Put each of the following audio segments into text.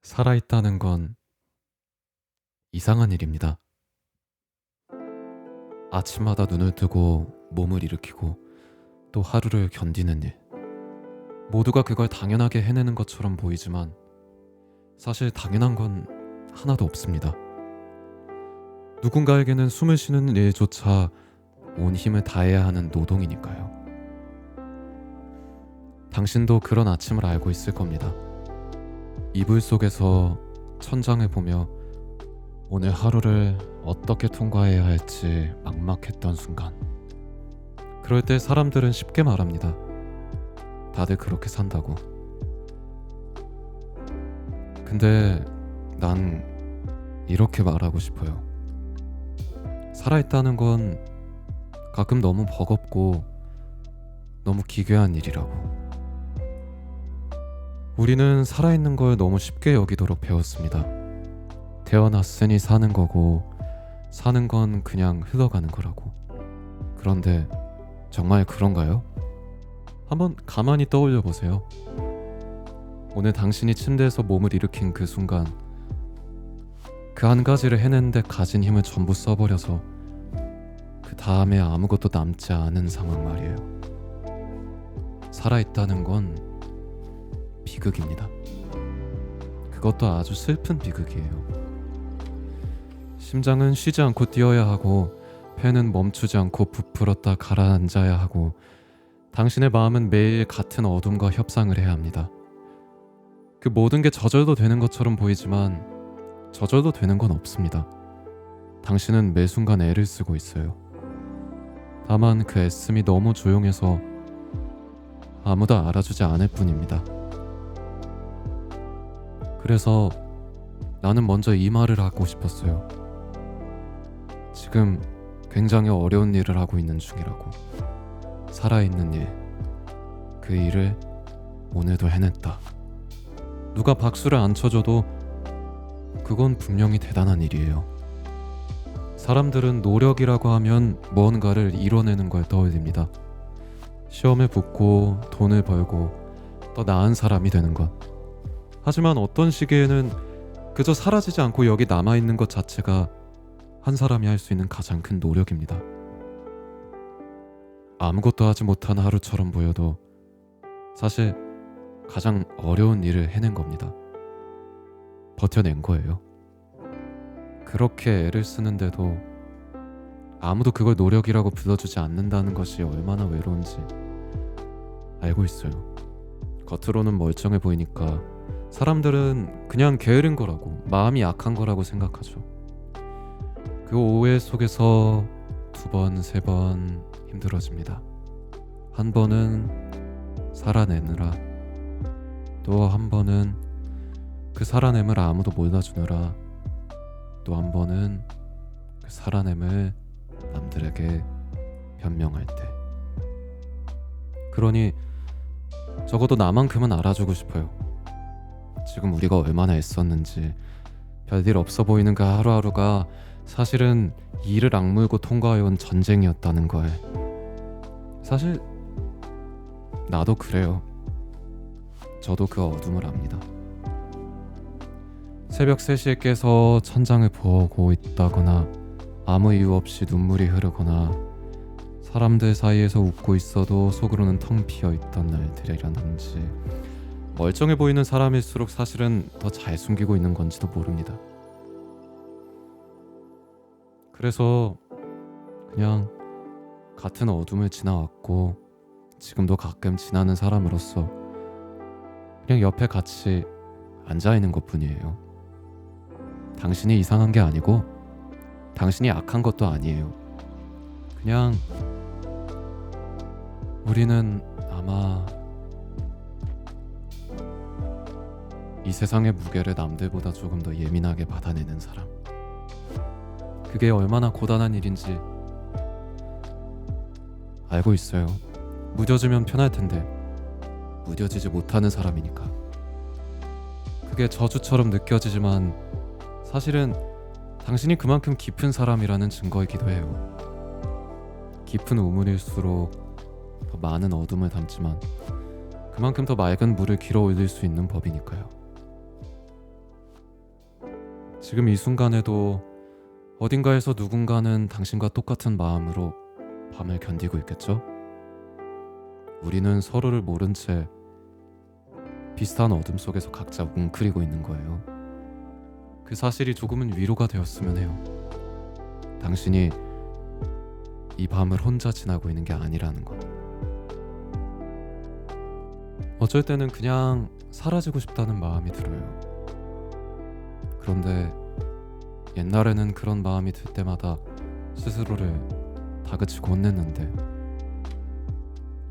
살아있다는 건 이상한 일입니다. 아침마다 눈을 뜨고 몸을 일으키고 또 하루를 견디는 일. 모두가 그걸 당연하게 해내는 것처럼 보이지만 사실 당연한 건 하나도 없습니다. 누군가에게는 숨을 쉬는 일조차 온 힘을 다해야 하는 노동이니까요. 당신도 그런 아침을 알고 있을 겁니다. 이불 속에서 천장을 보며 오늘 하루를 어떻게 통과해야 할지 막막했던 순간, 그럴 때 사람들은 쉽게 말합니다. 다들 그렇게 산다고. 근데 난 이렇게 말하고 싶어요. 살아있다는 건 가끔 너무 버겁고 너무 기괴한 일이라고. 우리는 살아있는 걸 너무 쉽게 여기도록 배웠습니다. 태어났으니 사는 거고 사는 건 그냥 흘러가는 거라고. 그런데 정말 그런가요? 한번 가만히 떠올려 보세요. 오늘 당신이 침대에서 몸을 일으킨 그 순간, 그 한 가지를 해내는데 가진 힘을 전부 써버려서 그 다음에 아무것도 남지 않은 상황 말이에요. 살아있다는 건 비극입니다. 그것도 아주 슬픈 비극이에요. 심장은 쉬지 않고 뛰어야 하고 폐는 멈추지 않고 부풀었다 가라앉아야 하고 당신의 마음은 매일 같은 어둠과 협상을 해야 합니다. 그 모든 게 저절로 되는 것처럼 보이지만 저절로 되는 건 없습니다. 당신은 매 순간 애를 쓰고 있어요. 다만 그 애씀이 너무 조용해서 아무도 알아주지 않을 뿐입니다. 그래서 나는 먼저 이 말을 하고 싶었어요. 지금 굉장히 어려운 일을 하고 있는 중이라고. 살아있는 일, 그 일을 오늘도 해냈다. 누가 박수를 안 쳐줘도 그건 분명히 대단한 일이에요. 사람들은 노력이라고 하면 무언가를 이뤄내는 걸 떠올립니다. 시험에 붙고 돈을 벌고 더 나은 사람이 되는 것. 하지만 어떤 시기에는 그저 사라지지 않고 여기 남아있는 것 자체가 한 사람이 할 수 있는 가장 큰 노력입니다. 아무것도 하지 못한 하루처럼 보여도 사실 가장 어려운 일을 해낸 겁니다. 버텨낸 거예요. 그렇게 애를 쓰는데도 아무도 그걸 노력이라고 불러주지 않는다는 것이 얼마나 외로운지 알고 있어요. 겉으로는 멀쩡해 보이니까 사람들은 그냥 게으른 거라고, 마음이 약한 거라고 생각하죠. 그 오해 속에서 2번, 3번 힘들어집니다. 한 번은 살아내느라, 또 한 번은 그 살아냄을 아무도 몰라주느라, 또 한 번은 그 살아냄을 남들에게 변명할 때. 그러니 적어도 나만큼은 알아주고 싶어요. 지금 우리가 얼마나 애썼는지. 별일 없어 보이는 그 하루하루가 사실은 이를 악물고 통과해온 전쟁이었다는 걸. 사실 나도 그래요. 저도 그 어둠을 압니다. 새벽 3시에 깨서 천장을 보고 있다거나 아무 이유 없이 눈물이 흐르거나 사람들 사이에서 웃고 있어도 속으로는 텅 비어있던 날들이라든지, 멀쩡해 보이는 사람일수록 사실은 더 잘 숨기고 있는 건지도 모릅니다. 그래서 그냥 같은 어둠을 지나왔고 지금도 가끔 지나는 사람으로서 그냥 옆에 같이 앉아있는 것뿐이에요. 당신이 이상한 게 아니고 당신이 악한 것도 아니에요. 그냥 우리는 아마 이 세상의 무게를 남들보다 조금 더 예민하게 받아내는 사람. 그게 얼마나 고단한 일인지 알고 있어요. 무뎌지면 편할 텐데 무뎌지지 못하는 사람이니까. 그게 저주처럼 느껴지지만 사실은 당신이 그만큼 깊은 사람이라는 증거이기도 해요. 깊은 우물일수록 더 많은 어둠을 담지만 그만큼 더 맑은 물을 길어 올릴 수 있는 법이니까요. 지금 이 순간에도 어딘가에서 누군가는 당신과 똑같은 마음으로 밤을 견디고 있겠죠? 우리는 서로를 모른 채 비슷한 어둠 속에서 각자 웅크리고 있는 거예요. 그 사실이 조금은 위로가 되었으면 해요. 당신이 이 밤을 혼자 지나고 있는 게 아니라는 것. 어쩔 때는 그냥 사라지고 싶다는 마음이 들어요. 그런데 옛날에는 그런 마음이 들 때마다 스스로를 다그치고 혼냈는데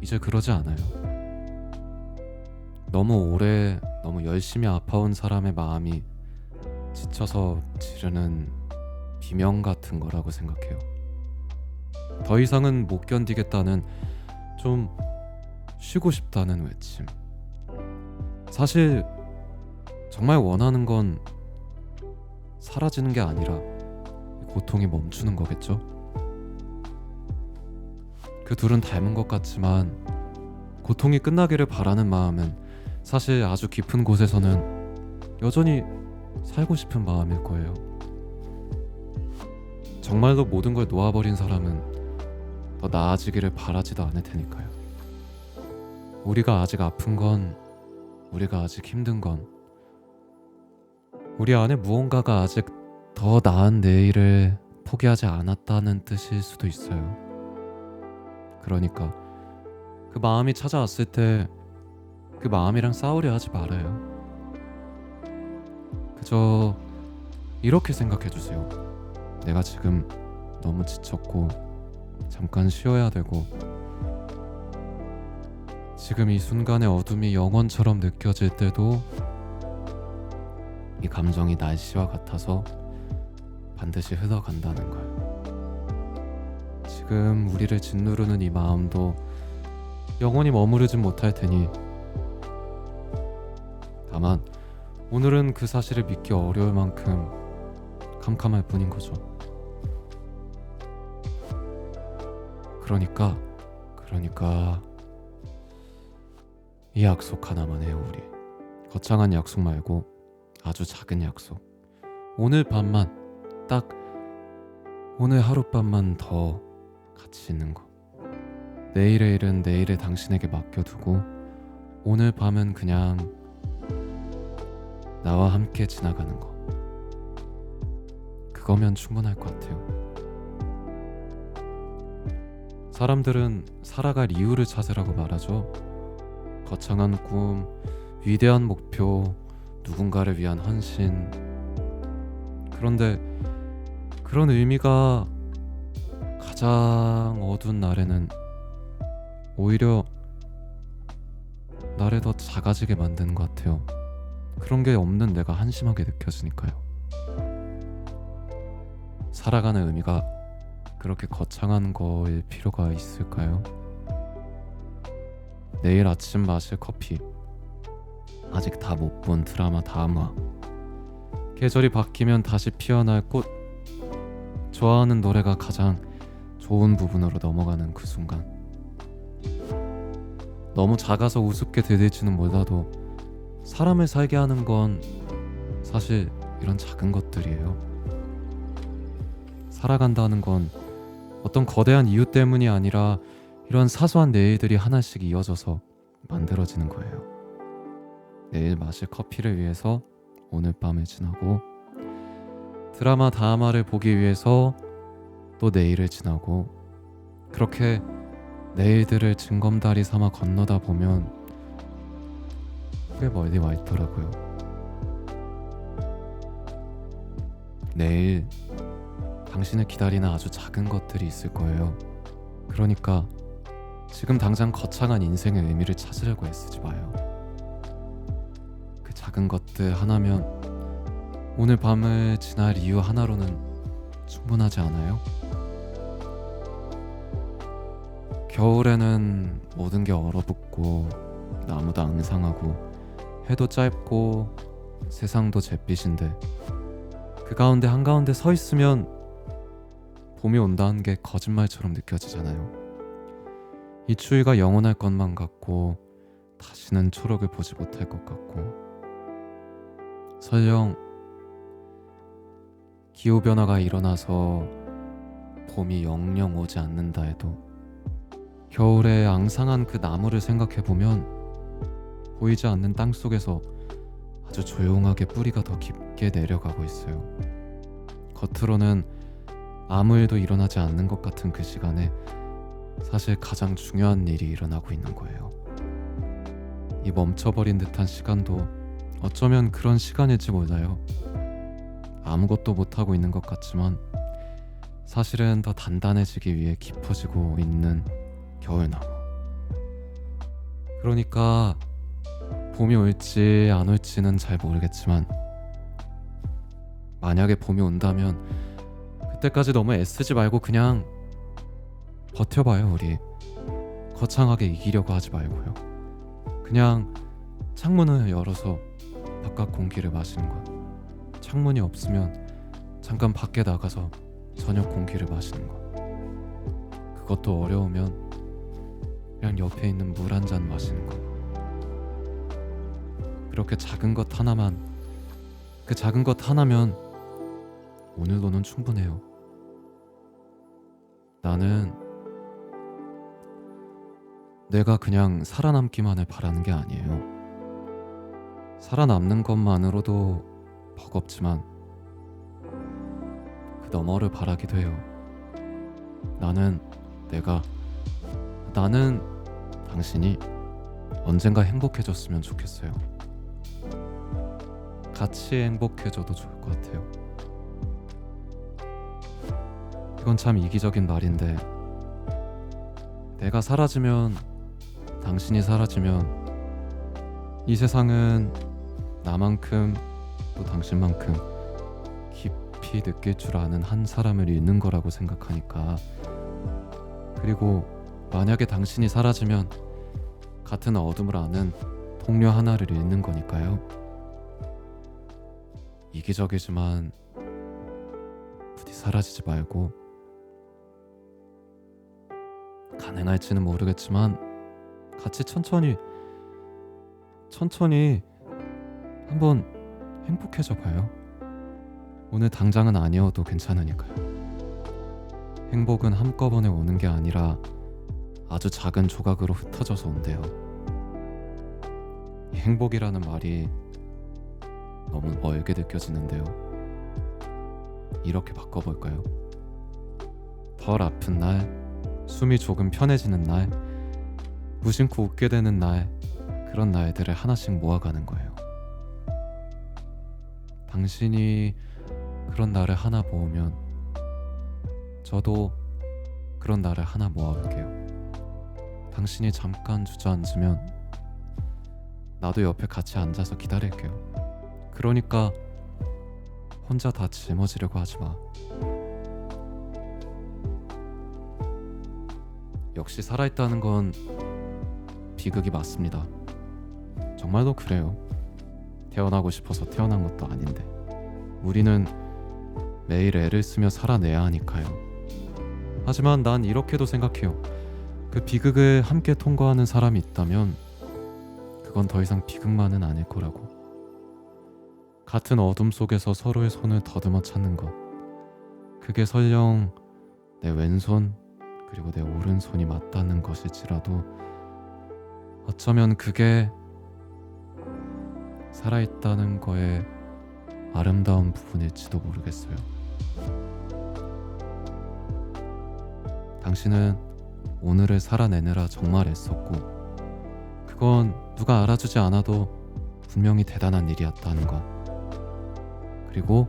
이제 그러지 않아요. 너무 오래 너무 열심히 아파온 사람의 마음이 지쳐서 지르는 비명 같은 거라고 생각해요. 더 이상은 못 견디겠다는, 좀 쉬고 싶다는 외침. 사실 정말 원하는 건 사라지는 게 아니라 고통이 멈추는 거겠죠? 그 둘은 닮은 것 같지만 고통이 끝나기를 바라는 마음은 사실 아주 깊은 곳에서는 여전히 살고 싶은 마음일 거예요. 정말로 모든 걸 놓아버린 사람은 더 나아지기를 바라지도 않을 테니까요. 우리가 아직 아픈 건, 우리가 아직 힘든 건, 우리 안에 무언가가 아직 더 나은 내일을 포기하지 않았다는 뜻일 수도 있어요. 그러니까 그 마음이 찾아왔을 때 그 마음이랑 싸우려 하지 말아요. 그저 이렇게 생각해주세요. 내가 지금 너무 지쳤고 잠깐 쉬어야 되고, 지금 이 순간의 어둠이 영원처럼 느껴질 때도 이 감정이 날씨와 같아서 반드시 흘러간다는 걸. 지금 우리를 짓누르는 이 마음도 영원히 머무르진 못할 테니, 다만 오늘은 그 사실을 믿기 어려울 만큼 캄캄할 뿐인 거죠. 그러니까 이 약속 하나만 해요. 우리 거창한 약속 말고 아주 작은 약속. 오늘 밤만, 딱 오늘 하룻밤만 더 같이 있는 거. 내일의 일은 내일의 당신에게 맡겨두고 오늘 밤은 그냥 나와 함께 지나가는 거. 그거면 충분할 것 같아요. 사람들은 살아갈 이유를 찾으라고 말하죠. 거창한 꿈, 위대한 목표, 누군가를 위한 헌신. 그런데 그런 의미가 가장 어두운 날에는 오히려 나를 더 작아지게 만드는 것 같아요. 그런 게 없는 내가 한심하게 느껴지니까요. 살아가는 의미가 그렇게 거창한 거일 필요가 있을까요? 내일 아침 마실 커피, 아직 다 못 본 드라마 다음화, 계절이 바뀌면 다시 피어날 꽃, 좋아하는 노래가 가장 좋은 부분으로 넘어가는 그 순간. 너무 작아서 우습게 들릴지는 몰라도 사람을 살게 하는 건 사실 이런 작은 것들이에요. 살아간다는 건 어떤 거대한 이유 때문이 아니라 이런 사소한 내일들이 하나씩 이어져서 만들어지는 거예요. 내일 마실 커피를 위해서 오늘 밤을 지나고, 드라마 다음화를 보기 위해서 또 내일을 지나고, 그렇게 내일들을 징검다리 삼아 건너다 보면 꽤 멀리 와 있더라고요. 내일 당신을 기다리는 아주 작은 것들이 있을 거예요. 그러니까 지금 당장 거창한 인생의 의미를 찾으려고 애쓰지 마요. 그 작은 것들 하나면 오늘 밤을 지날 이유 하나로는 충분하지 않아요? 겨울에는 모든 게 얼어붙고 나무도 앙상하고 해도 짧고 세상도 잿빛인데, 그 가운데 한가운데 서 있으면 봄이 온다는 게 거짓말처럼 느껴지잖아요. 이 추위가 영원할 것만 같고 다시는 초록을 보지 못할 것 같고, 설령 기후변화가 일어나서 봄이 영영 오지 않는다 해도 겨울에 앙상한 그 나무를 생각해보면 보이지 않는 땅 속에서 아주 조용하게 뿌리가 더 깊게 내려가고 있어요. 겉으로는 아무 일도 일어나지 않는 것 같은 그 시간에 사실 가장 중요한 일이 일어나고 있는 거예요. 이 멈춰버린 듯한 시간도 어쩌면 그런 시간일지 몰라요. 아무것도 못하고 있는 것 같지만 사실은 더 단단해지기 위해 깊어지고 있는 겨울나무. 그러니까 봄이 올지 안 올지는 잘 모르겠지만 만약에 봄이 온다면 그때까지 너무 애쓰지 말고 그냥 버텨봐요. 우리 거창하게 이기려고 하지 말고요. 그냥 창문을 열어서 바깥 공기를 마시는 것. 창문이 없으면 잠깐 밖에 나가서 저녁 공기를 마시는 것. 그것도 어려우면 그냥 옆에 있는 물 한 잔 마시는 것. 그렇게 작은 것 하나만, 그 작은 것 하나면 오늘로는 충분해요. 나는 내가 그냥 살아남기만을 바라는 게 아니에요. 살아남는 것만으로도 버겁지만 그 너머를 바라기도 해요. 나는 당신이 언젠가 행복해졌으면 좋겠어요. 같이 행복해져도 좋을 것 같아요. 이건 참 이기적인 말인데, 내가 사라지면, 당신이 사라지면 이 세상은 나만큼 또 당신만큼 깊이 느낄 줄 아는 한 사람을 잃는 거라고 생각하니까. 그리고 만약에 당신이 사라지면 같은 어둠을 아는 동료 하나를 잃는 거니까요. 이기적이지만 부디 사라지지 말고, 가능할지는 모르겠지만 같이 천천히 한번 행복해져 봐요. 오늘 당장은 아니어도 괜찮으니까요. 행복은 한꺼번에 오는 게 아니라 아주 작은 조각으로 흩어져서 온대요. 이 행복이라는 말이 너무 멀게 느껴지는데요. 이렇게 바꿔볼까요? 덜 아픈 날, 숨이 조금 편해지는 날, 무심코 웃게 되는 날, 그런 날들을 하나씩 모아가는 거예요. 당신이 그런 날을 하나 모으면 저도 그런 날을 하나 모아볼게요. 당신이 잠깐 주저앉으면 나도 옆에 같이 앉아서 기다릴게요. 그러니까 혼자 다 짊어지려고 하지 마. 역시 살아있다는 건 비극이 맞습니다. 정말로 그래요. 태어나고 싶어서 태어난 것도 아닌데 우리는 매일 애를 쓰며 살아내야 하니까요. 하지만 난 이렇게도 생각해요. 그 비극을 함께 통과하는 사람이 있다면 그건 더 이상 비극만은 아닐 거라고. 같은 어둠 속에서 서로의 손을 더듬어 찾는 것, 그게 설령 내 왼손 그리고 내 오른손이 맞닿는 것일지라도 어쩌면 그게 살아있다는 거에 아름다운 부분일지도 모르겠어요. 당신은 오늘을 살아내느라 정말 애썼고 그건 누가 알아주지 않아도 분명히 대단한 일이었다는 것, 그리고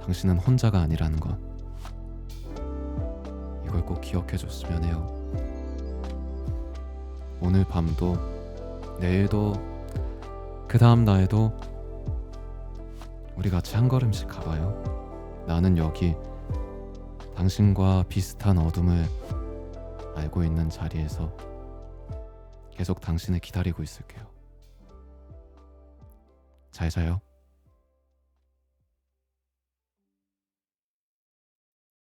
당신은 혼자가 아니라는 것, 이걸 꼭 기억해줬으면 해요. 오늘 밤도 내일도 그 다음 날에도 우리 같이 한 걸음씩 가봐요. 나는 여기 당신과 비슷한 어둠을 알고 있는 자리에서 계속 당신을 기다리고 있을게요. 잘 자요.